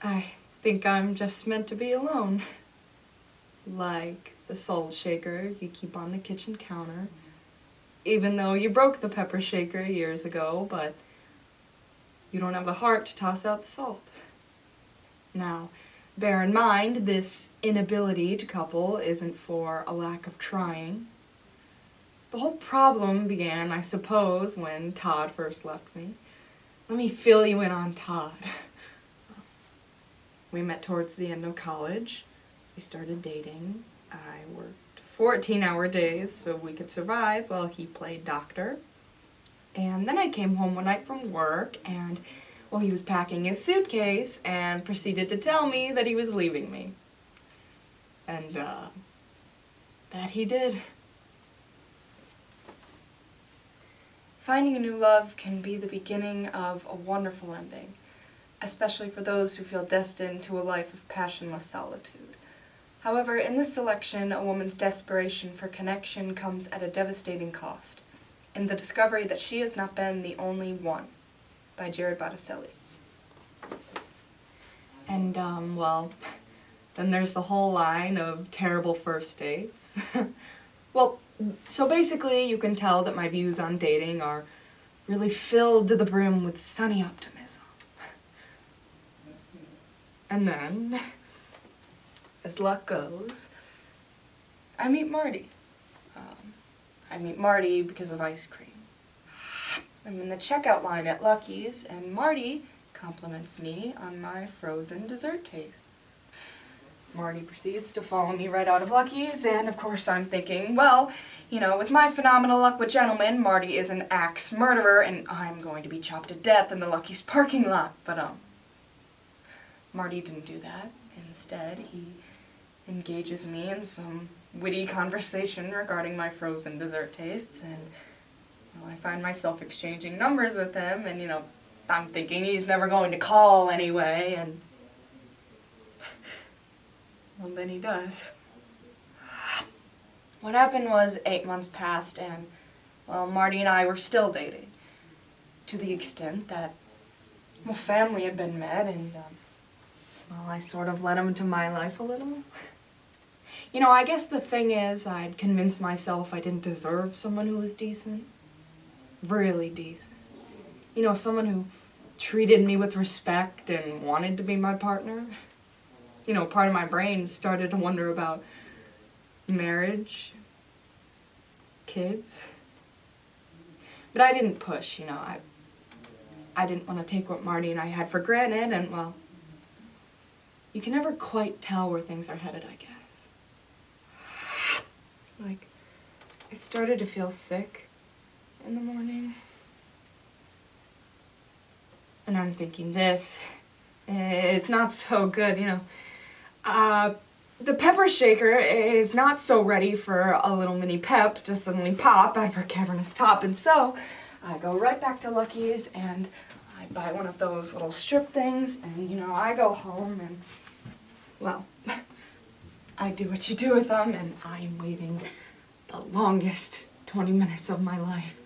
I think I'm just meant to be alone. Like the salt shaker you keep on the kitchen counter. Even though you broke the pepper shaker years ago, but you don't have the heart to toss out the salt. Now, bear in mind, this inability to couple isn't for a lack of trying. The whole problem began, I suppose, when Todd first left me. Let me fill you in on Todd. We met towards the end of college. We started dating. I worked 14-hour days so we could survive while he played doctor. And then I came home one night from work and, well, he was packing his suitcase and proceeded to tell me that he was leaving me. And, that he did. Finding a new love can be the beginning of a wonderful ending, especially for those who feel destined to a life of passionless solitude. However, in this selection, a woman's desperation for connection comes at a devastating cost, in the discovery that she has not been the only one, by Jared Botecelli. And, well, then there's the whole line of terrible first dates. Well, so basically you can tell that my views on dating are really filled to the brim with sunny optimism. And then, as luck goes, I meet Marty. I meet Marty because of ice cream. I'm in the checkout line at Lucky's, and Marty compliments me on my frozen dessert tastes. Marty proceeds to follow me right out of Lucky's, and of course I'm thinking, well, you know, with my phenomenal luck with gentlemen, Marty is an axe murderer, and I'm going to be chopped to death in the Lucky's parking lot. But, Marty didn't do that. Instead, he engages me in some witty conversation regarding my frozen dessert tastes, and well, I find myself exchanging numbers with him, and, you know, I'm thinking he's never going to call anyway, and well, then he does. What happened was 8 months passed, and, well, Marty and I were still dating, to the extent that, well, family had been met, and, well, I sort of let him into my life a little. You know, I guess the thing is, I'd convinced myself I didn't deserve someone who was decent. Really decent. You know, someone who treated me with respect and wanted to be my partner. You know, part of my brain started to wonder about marriage, kids. But I didn't push, you know, I didn't want to take what Marty and I had for granted, and, well, you can never quite tell where things are headed, I guess. Like, I started to feel sick in the morning. And I'm thinking, this is not so good, you know. The pepper shaker is not so ready for a little mini pep to suddenly pop out of her cavernous top. And so I go right back to Lucky's and I buy one of those little strip things, and, you know, I go home and, well, I do what you do with them, and I'm waiting the longest 20 minutes of my life.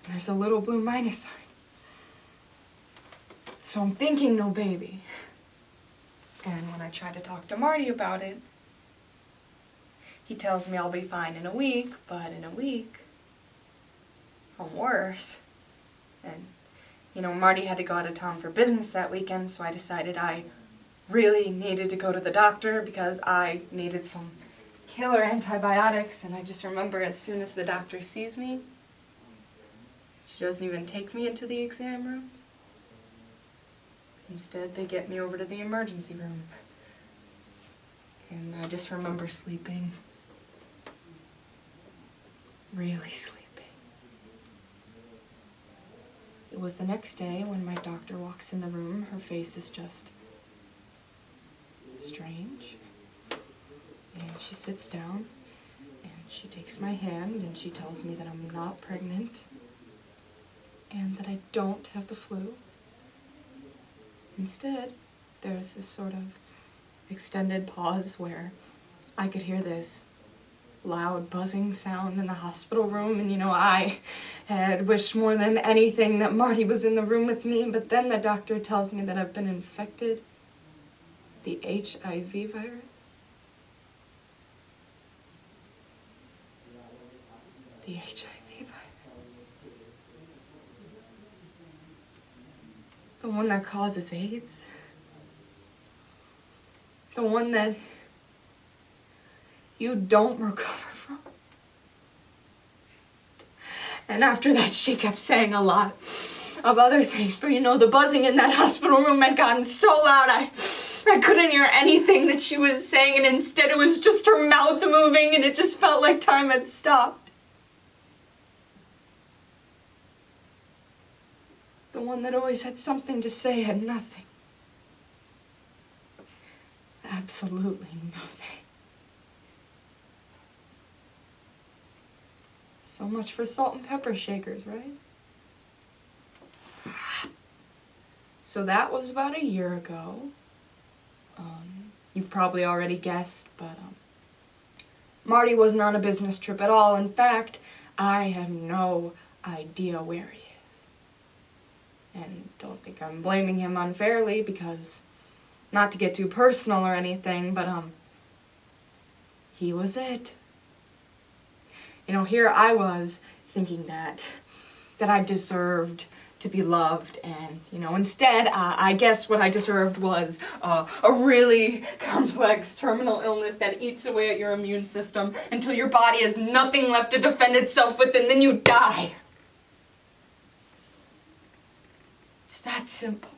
There's a little blue minus sign. So I'm thinking no baby. And when I try to talk to Marty about it, he tells me I'll be fine in a week, but in a week, I'm worse. And, you know, Marty had to go out of town for business that weekend, so I decided I really needed to go to the doctor because I needed some killer antibiotics. And I just remember, as soon as the doctor sees me, she doesn't even take me into the exam rooms. Instead, they get me over to the emergency room. And I just remember sleeping. Really sleeping. It was the next day when my doctor walks in the room. Her face is just strange. And she sits down, and she takes my hand, and she tells me that I'm not pregnant, and that I don't have the flu. Instead, there's this sort of extended pause where I could hear this loud buzzing sound in the hospital room, and I had wished more than anything that Marty was in the room with me, but then the doctor tells me that I've been infected with the HIV virus. The HIV virus. The one that causes AIDS. The one that you don't recover from. And after that, she kept saying a lot of other things. But the buzzing in that hospital room had gotten so loud, I couldn't hear anything that she was saying, and instead it was just her mouth moving, and it just felt like time had stopped. The one that always had something to say had nothing. Absolutely nothing. So much for salt and pepper shakers, right? So that was about a year ago. You've probably already guessed, but Marty wasn't on a business trip at all. In fact, I have no idea where he is. And don't think I'm blaming him unfairly, because, not to get too personal or anything, but he was it. Here I was thinking that I deserved to be loved, and instead I guess what I deserved was a really complex terminal illness that eats away at your immune system until your body has nothing left to defend itself with, and then you die. It's that simple.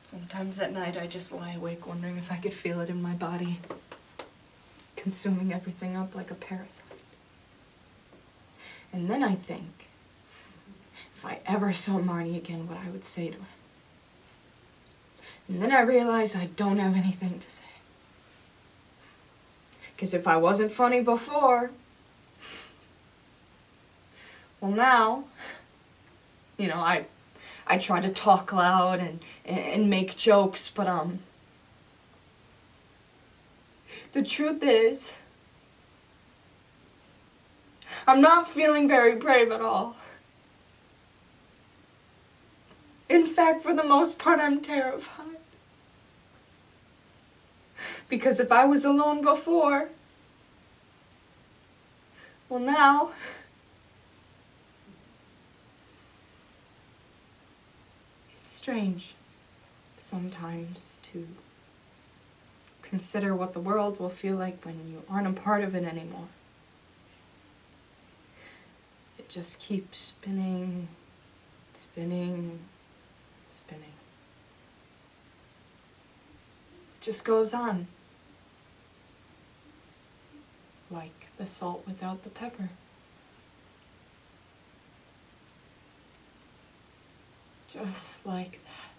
Sometimes at night I just lie awake wondering if I could feel it in my body, consuming everything up like a parasite. And then I think, if I ever saw Marty again, what I would say to him. And then I realize I don't have anything to say. Because if I wasn't funny before, well now, I try to talk loud and make jokes, but the truth is, I'm not feeling very brave at all. In fact, for the most part, I'm terrified. Because if I was alone before, well now, it's strange sometimes to consider what the world will feel like when you aren't a part of it anymore. It just keeps spinning, spinning, spinning. It just goes on. Like the salt without the pepper. Just like that.